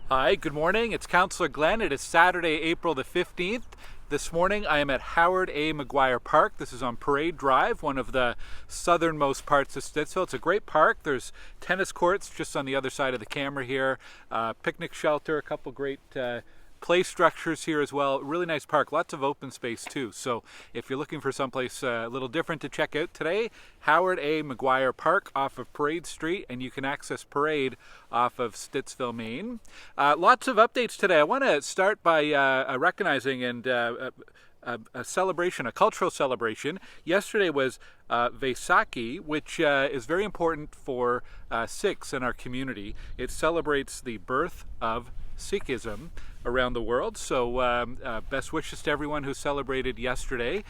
Hi, good morning. It's Councillor Glen. It is Saturday, April the 15th. This morning I am at Howard A. Maguire Park. This is on Parade Drive, one of the southernmost parts of Stittsville. It's a great park. There's tennis courts just on the other side of the camera here, picnic shelter, a couple great play structures here as well. Really nice park, lots of open space too. So if you're looking for someplace a little different to check out today, Howard A. Maguire Park off of Parade Street, and you can access Parade off of Stittsville, Maine. Lots of updates today. I want to start by recognizing and a celebration, a cultural celebration. Yesterday was Vaisakhi, which is very important for Sikhs in our community. It celebrates the birth of Sikhism around the world. So best wishes to everyone who celebrated yesterday,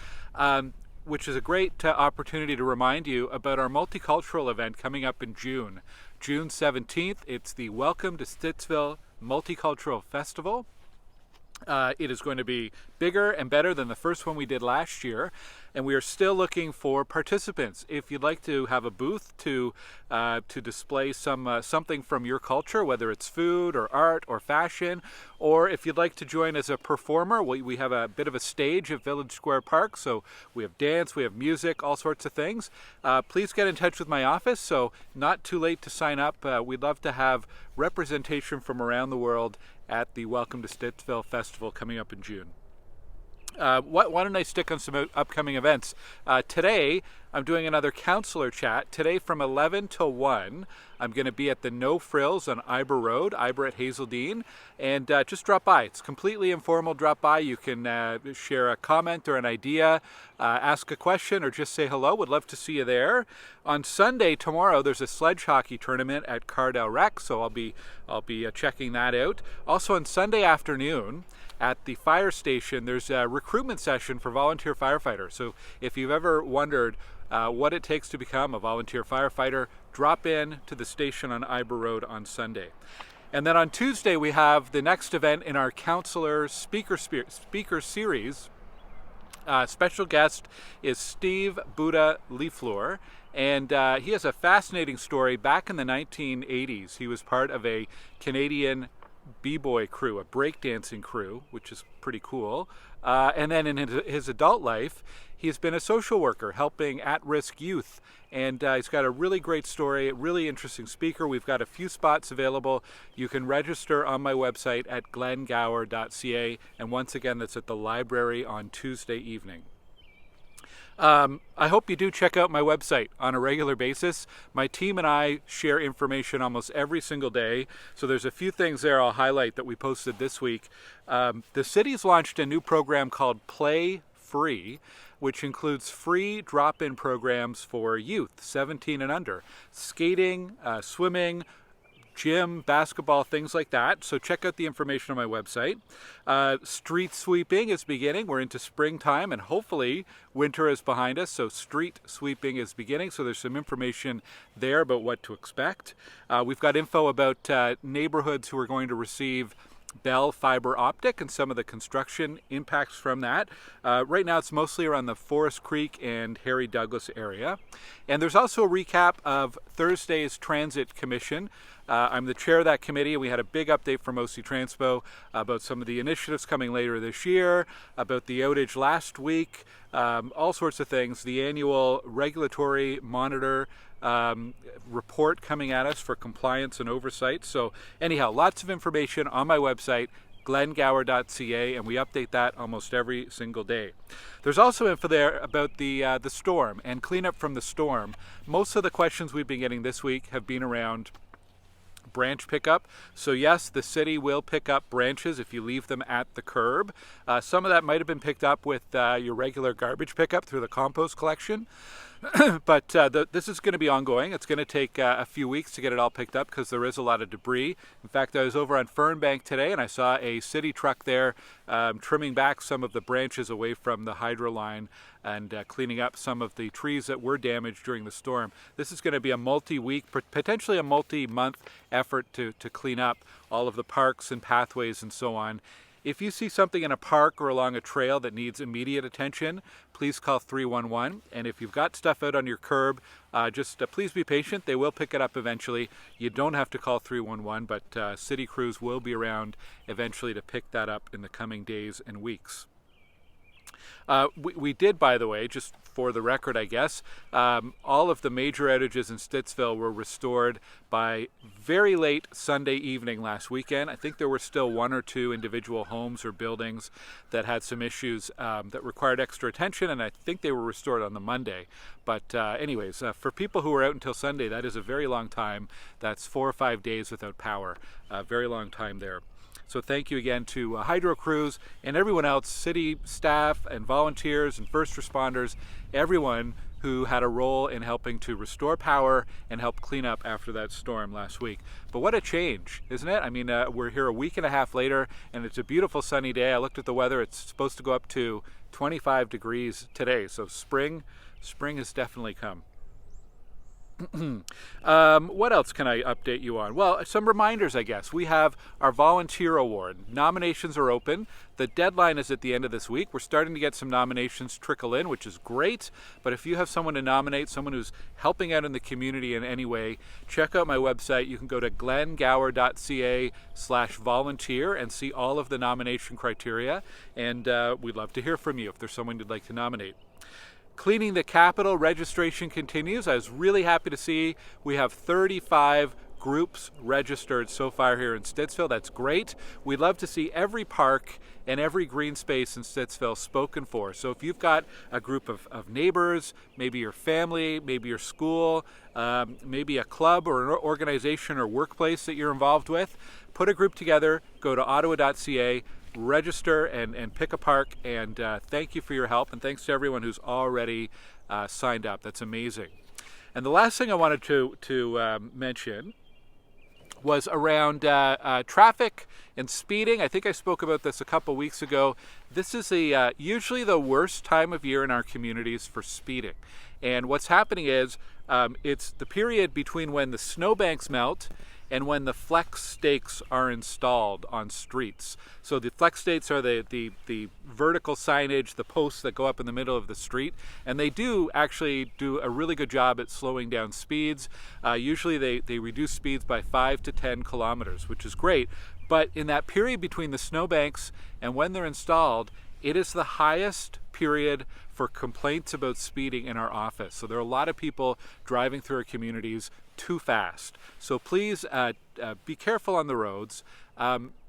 which is a great opportunity to remind you about our multicultural event coming up in June 17th. It's the Welcome to Stittsville Multicultural Festival. It is going to be bigger and better than the first one we did last year, and we are still looking for participants. If you'd like to have a booth to display something from your culture, whether it's food or art or fashion, or if you'd like to join as a performer, we have a bit of a stage at Village Square Park, so we have dance, we have music, all sorts of things. Please get in touch with my office, so not too late to sign up. We'd love to have representation from around the world at the Welcome to Stittsville Festival coming up in June. Why don't I stick on some upcoming events? Today, I'm doing another councillor chat. Today from 11 to 1, I'm going to be at the No Frills on Iber Road, Iber at Hazeldean, and just drop by. It's completely informal. Drop by. You can share a comment or an idea, ask a question, or just say hello. Would love to see you there. On Sunday, tomorrow, there's a Sledge hockey tournament at CARDELREC, so I'll be checking that out. Also on Sunday afternoon, at the fire station, there's a recruitment session for volunteer firefighters. So if you've ever wondered what it takes to become a volunteer firefighter, drop in to the station on Iber Road on Sunday. And then on Tuesday, we have the next event in our Councillor Speaker Series. Special guest is Steve Buddha Leafloor, and he has a fascinating story. Back in the 1980s, he was part of a Canadian b-boy crew, a breakdancing crew, which is pretty cool. And then in his adult life, he's been a social worker helping at-risk youth. And he's got a really great story, a really interesting speaker. We've got a few spots available. You can register on my website at glengower.ca. And once again, that's at the library on Tuesday evening. I hope you do check out my website on a regular basis. My team and I share information almost every single day. So there's a few things there I'll highlight that we posted this week. The city's launched a new program called Play Free, which includes free drop-in programs for youth, 17 and under. Skating, swimming, gym, basketball, things like that. So check out the information on my website. Street sweeping is beginning. We're into springtime and hopefully winter is behind us. So street sweeping is beginning. So there's some information there about what to expect. We've got info about neighborhoods who are going to receive Bell fiber optic and some of the construction impacts from that. Right now it's mostly around the Forest Creek and Harry Douglas area. And there's also a recap of Thursday's Transit Commission. I'm the chair of that committee, and we had a big update from OC Transpo about some of the initiatives coming later this year, about the outage last week, all sorts of things. The annual regulatory monitor report coming at us for compliance and oversight. So anyhow, lots of information on my website, glengower.ca, and we update that almost every single day. There's also info there about the storm and cleanup from the storm. Most of the questions we've been getting this week have been around branch pickup. So yes, the city will pick up branches if you leave them at the curb. Some of that might have been picked up with your regular garbage pickup through the compost collection. But this is going to be ongoing. It's going to take a few weeks to get it all picked up because there is a lot of debris. In fact, I was over on Fernbank today and I saw a city truck there trimming back some of the branches away from the hydro line and cleaning up some of the trees that were damaged during the storm. This is going to be a multi-week, potentially a multi-month effort to clean up all of the parks and pathways and so on If you see something in a park or along a trail that needs immediate attention, please call 311. And if you've got stuff out on your curb, just please be patient. They will pick it up eventually. You don't have to call 311, but city crews will be around eventually to pick that up in the coming days and weeks. We did, by the way, just for the record, I guess, all of the major outages in Stittsville were restored by very late Sunday evening last weekend. I think there were still one or two individual homes or buildings that had some issues that required extra attention, and I think they were restored on the Monday. But anyways, for people who were out until Sunday, that is a very long time. That's 4 or 5 days without power. A very long time there. So thank you again to hydro crews and everyone else, city staff and volunteers and first responders, everyone who had a role in helping to restore power and help clean up after that storm last week. But what a change, isn't it? I mean, we're here a week and a half later and it's a beautiful sunny day. I looked at the weather, it's supposed to go up to 25 degrees today. So spring has definitely come. What else can I update you on? Well, some reminders, I guess. We have our volunteer award. Nominations are open. The deadline is at the end of this week. We're starting to get some nominations trickle in, which is great. But if you have someone to nominate, someone who's helping out in the community in any way, check out my website. You can go to glengower.ca/volunteer and see all of the nomination criteria. And we'd love to hear from you if there's someone you'd like to nominate. Cleaning the Capitol registration continues. I was really happy to see we have 35 groups registered so far here in Stittsville. That's great. We'd love to see every park and every green space in Stittsville spoken for. So if you've got a group of neighbors, maybe your family, maybe your school, maybe a club or an organization or workplace that you're involved with, put a group together, go to ottawa.ca, register and pick a park, and thank you for your help, and thanks to everyone who's already signed up. That's amazing. And the last thing I wanted to mention was around traffic and speeding. I think I spoke about this a couple weeks ago. This is usually the worst time of year in our communities for speeding. And what's happening is it's the period between when the snowbanks melt and when the flex stakes are installed on streets. So the flex stakes are the vertical signage, the posts that go up in the middle of the street, and they do actually do a really good job at slowing down speeds. Usually they reduce speeds by 5 to 10 kilometers, which is great. But in that period between the snowbanks and when they're installed, it is the highest period for complaints about speeding in our office. So there are a lot of people driving through our communities too fast. So please be careful on the roads.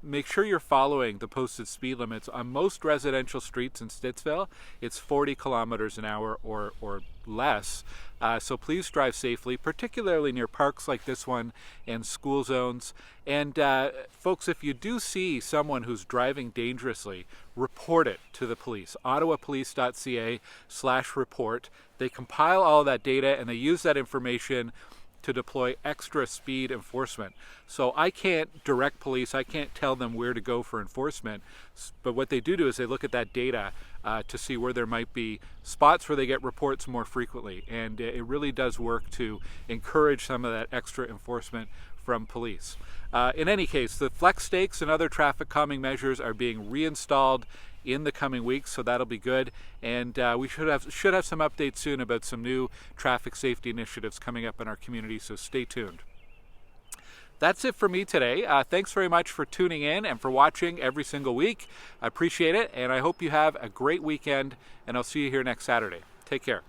Make sure you're following the posted speed limits. On most residential streets in Stittsville, it's 40 kilometers an hour or less. So please drive safely, particularly near parks like this one and school zones. And folks, if you do see someone who's driving dangerously, report it to the police. ottawapolice.ca/report. They compile all that data and they use that information to deploy extra speed enforcement. So I can't direct police, I can't tell them where to go for enforcement, but what they do is they look at that data to see where there might be spots where they get reports more frequently, and it really does work to encourage some of that extra enforcement from police. In any case, the flex stakes and other traffic calming measures are being reinstalled in the coming weeks, so that'll be good. And we should have some updates soon about some new traffic safety initiatives coming up in our community, so stay tuned. That's it for me today. Thanks very much for tuning in and for watching every single week. I appreciate it, and I hope you have a great weekend, and I'll see you here next Saturday. Take care.